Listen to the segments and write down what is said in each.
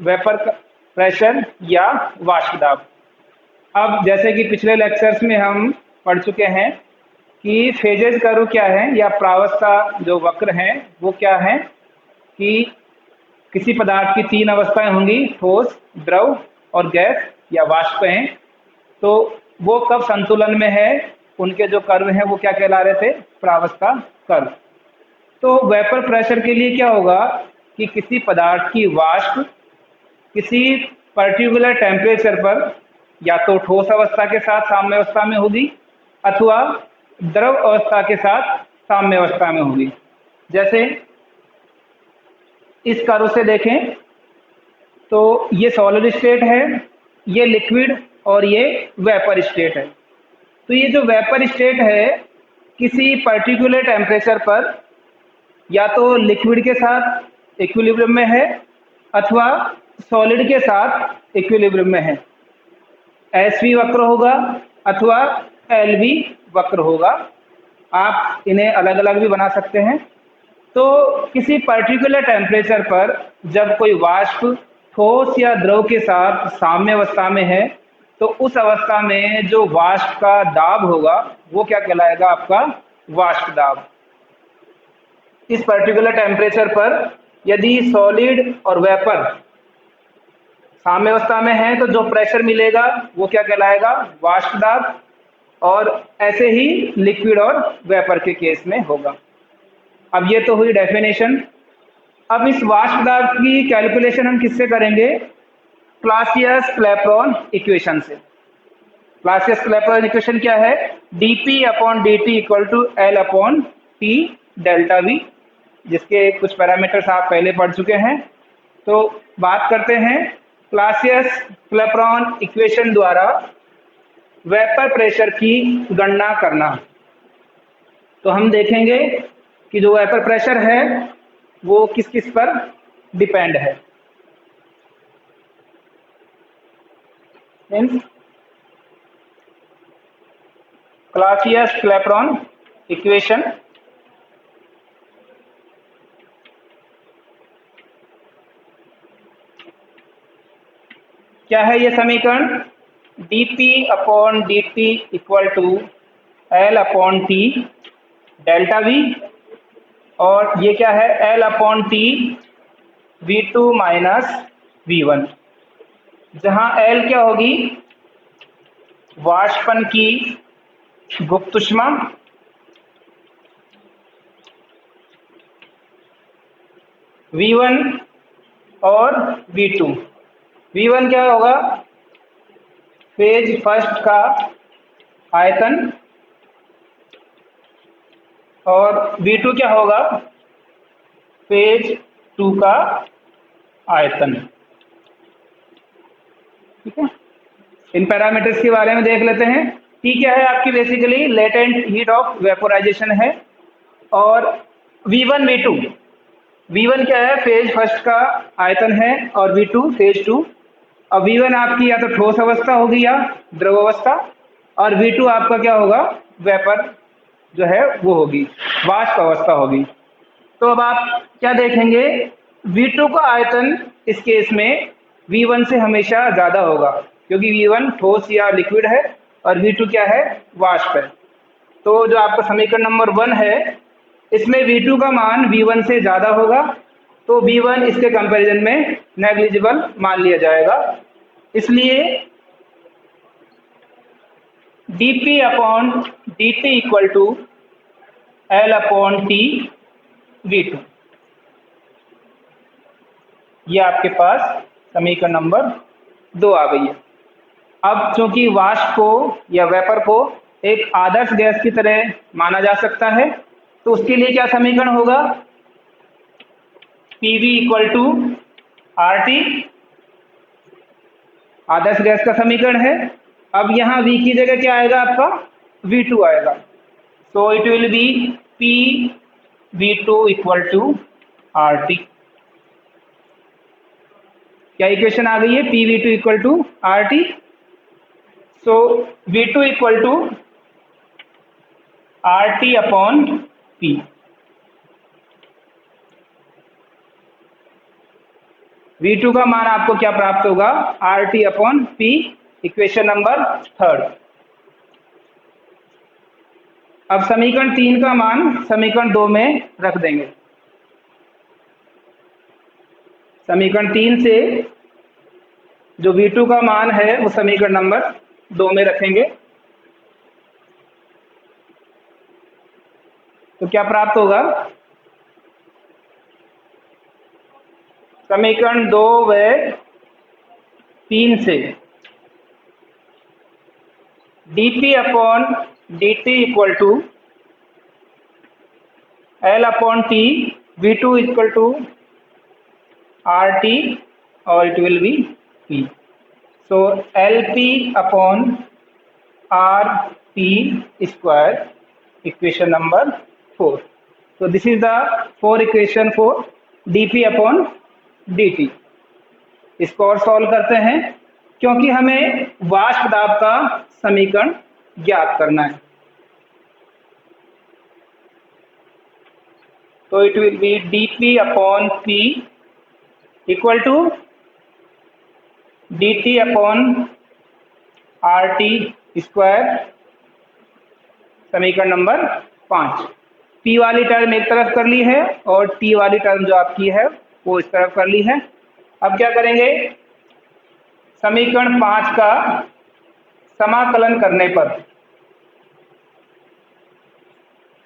Vapour pressure या वाष्प दाब। अब जैसे कि पिछले लेक्चर्स में हम पढ़ चुके हैं कि फेजेज कर्व क्या है या प्रावस्था जो वक्र हैं वो क्या है कि किसी पदार्थ की 3 अवस्थाएं होंगी, ठोस, द्रव और गैस या वाष्प हैं। तो वो कब संतुलन में है, उनके जो कर्व हैं वो क्या कहला रहे थे, प्रावस्था कर्व। तो वेपर प्रेशर के लिए क्या होगा कि किसी पदार्थ की वाष्प किसी पर्टिकुलर टेम्परेचर पर या तो ठोस अवस्था के साथ साम्य अवस्था में होगी अथवा द्रव अवस्था के साथ साम्य अवस्था में होगी। जैसे इस कर्व से देखें तो ये सॉलिड स्टेट है, ये लिक्विड और ये वेपर स्टेट है। तो ये जो वेपर स्टेट है किसी पर्टिकुलर टेम्परेचर पर या तो लिक्विड के साथ इक्विलिब्रियम में है अथवा सॉलिड के साथ इक्विलिब्रियम में है। एसवी वक्र होगा अथवा एलवी वक्र होगा, आप इन्हें अलग अलग भी बना सकते हैं। तो किसी पर्टिकुलर टेम्परेचर पर जब कोई वाष्प ठोस या द्रव के साथ साम्य अवस्था में है तो उस अवस्था में जो वाष्प का दाब होगा वो क्या कहलाएगा, आपका वाष्प दाब। इस पर्टिकुलर टेम्परेचर पर यदि सॉलिड और वेपर साम्य अवस्था में है तो जो प्रेशर मिलेगा वो क्या कहलाएगा, वाष्प दाब। और ऐसे ही लिक्विड और वेपर के केस में होगा। अब ये तो हुई डेफिनेशन। अब इस वाष्प दाब की कैलकुलेशन हम किससे करेंगे, क्लासियस क्लैपेरॉन इक्वेशन से। क्लासियस क्लैपेरॉन इक्वेशन क्या है, dp upon dt equal to L upon T delta V, जिसके कुछ पैरामीटर्स आप पहले पढ़ चुके हैं। तो बात करते हैं क्लासियस क्लैपेरॉन इक्वेशन द्वारा वेपर प्रेशर की गणना करना। तो हम देखेंगे कि जो वेपर प्रेशर है वो किस किस पर डिपेंड है। क्लासियस क्लैपेरॉन इक्वेशन क्या है, ये समीकरण dp upon dt equal to L upon T delta V, और ये क्या है, L upon T V2 minus V1, जहां L क्या होगी, वाष्पन की गुप्त ऊष्मा, V1 और V2। V1 क्या होगा, फेज फर्स्ट का आयतन, और V2 क्या होगा, फेज 2 का आयतन। ठीक है, इन पैरामीटर्स के बारे में देख लेते हैं। T क्या है आपकी, basically latent heat of vaporisation है। और V1 V2, V1 क्या है, फेज फर्स्ट का आयतन है, और V2 फेज 2। अब V1 आपकी या तो ठोस अवस्था होगी या द्रव अवस्था, और V2 आपका क्या होगा, वेपर जो है वो होगी, वाष्प अवस्था होगी। तो अब आप क्या देखेंगे, V2 का आयतन इस केस में V1 से हमेशा ज़्यादा होगा, क्योंकि V1 ठोस या लिक्विड है और V2 क्या है, वाष्प है। तो जो आपका समीकरण नंबर 1 है इसमें V2 का मान V1 से ज़्यादा होगा, तो V1 इसके कंपैरिजन में नेग्लिजिबल मान लिया जाएगा। इसलिए dp upon dt equal to L upon T V2, ये आपके पास समीकरण नंबर 2 आ गई है। अब चूंकि वाष्प को या वेपर को एक आदर्श गैस की तरह माना जा सकता है, तो उसके लिए क्या समीकरण होगा, PV इक्वल टू RT, आदर्श गैस का समीकरण है। अब यहाँ V की जगह क्या आएगा, आपका V2 आएगा। So it will be P V2 equal to RT। क्या इक्वेशन आ गई है, P V2 equal to RT। So V2 equal to RT upon P। V2 का मान आपको क्या प्राप्त होगा, RT upon P, equation number 3। अब समीकरण 3 का मान समीकरण 2 में रख देंगे। समीकरण 3 से जो V2 का मान है वो समीकरण नंबर 2 में रखेंगे तो क्या प्राप्त होगा, समीकरण 2 व 3 से dP upon dt equal to L upon T, V2 equal to RT और it will be P। So LP upon RP square, equation number 4। So this is the 4 equation for dP upon dt। इसको और solve करते हैं क्योंकि हमें वाष्प दाब का समीकरण ज्ञात करना है। तो it will be dP upon P equal to dt upon RT square, समीकरण नंबर 5। P वाली टर्म एक तरफ कर ली है और T वाली टर्म जो आपकी है वो इस तरफ कर ली है। अब क्या करेंगे, समीकरण 5 का समाकलन करने पर,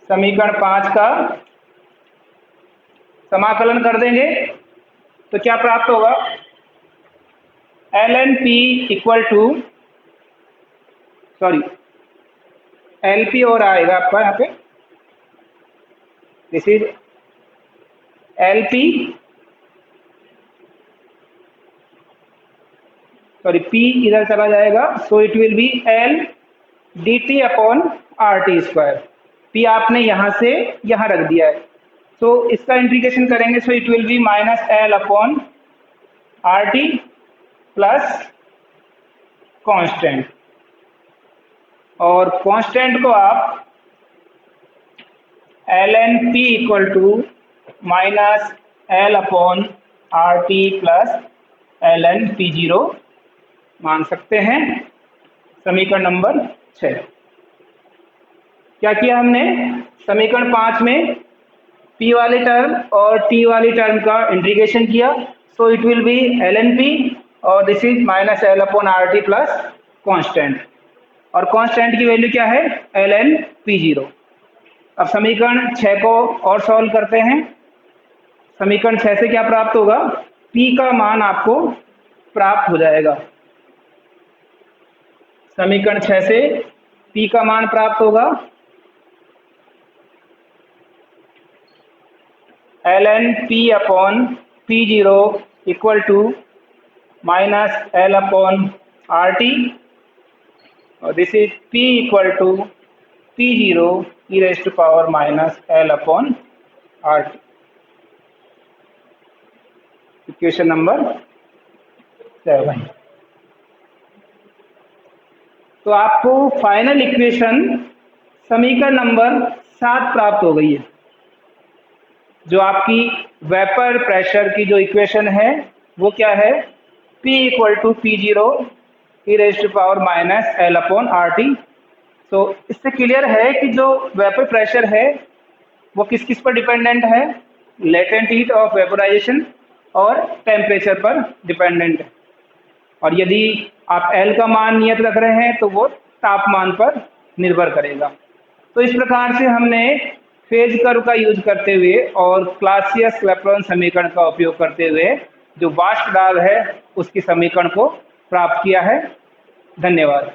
समीकरण 5 का समाकलन कर देंगे तो क्या प्राप्त होगा, ln P equal to, sorry LP और आएगा आपका यहाँ पे, this is LP, sorry P इधर चला जाएगा, so it will be L dt upon RT square. P आपने यहां से यहां रख दिया है, सो इसका इंटीग्रेशन करेंगे, so it will be minus L upon RT plus constant, और कांस्टेंट को आप ln P equal to minus L upon RT plus ln P0 मान सकते हैं। समीकरण नंबर 6। क्या किया हमने, समीकरण 5 में P वाली टर्म और T वाली टर्म का इंटीग्रेशन किया, सो it will B ln P और this is minus L upon RT plus constant, और कांस्टेंट की वैल्यू क्या है, ln P0। अब समीकरण 6 को और सॉल्व करते हैं। समीकरण 6 से क्या प्राप्त होगा, P का मान आपको प्राप्त हो जाएगा। समीकरण 6 से P का मान प्राप्त होगा ln P upon P0 equal to minus L upon RT, और this is P equal to P0 e raised to power minus L upon RT, equation number 7। तो आपको फाइनल इक्वेशन समीकरण नंबर 7 प्राप्त हो गई है। जो आपकी वेपर प्रेशर की जो इक्वेशन है वो क्या है, P equal to P0 e raised to power minus L upon RT। तो इससे क्लियर है कि जो वेपर प्रेशर है वो किस किस पर डिपेंडेंट है, लेटेंट हीट ऑफ वेपोराइजेशन और टेम्परेचर पर डिपेंडेंट है, और यदि आप L का मान नियत रख रहे हैं तो वो तापमान पर निर्भर करेगा। तो इस प्रकार से हमने फेज कर्व का यूज करते हुए और क्लासियस वेपरन समीकरण का उपयोग करते हुए जो वाष्प दाब है उसकी समीकरण को प्राप्त किया है। धन्यवाद।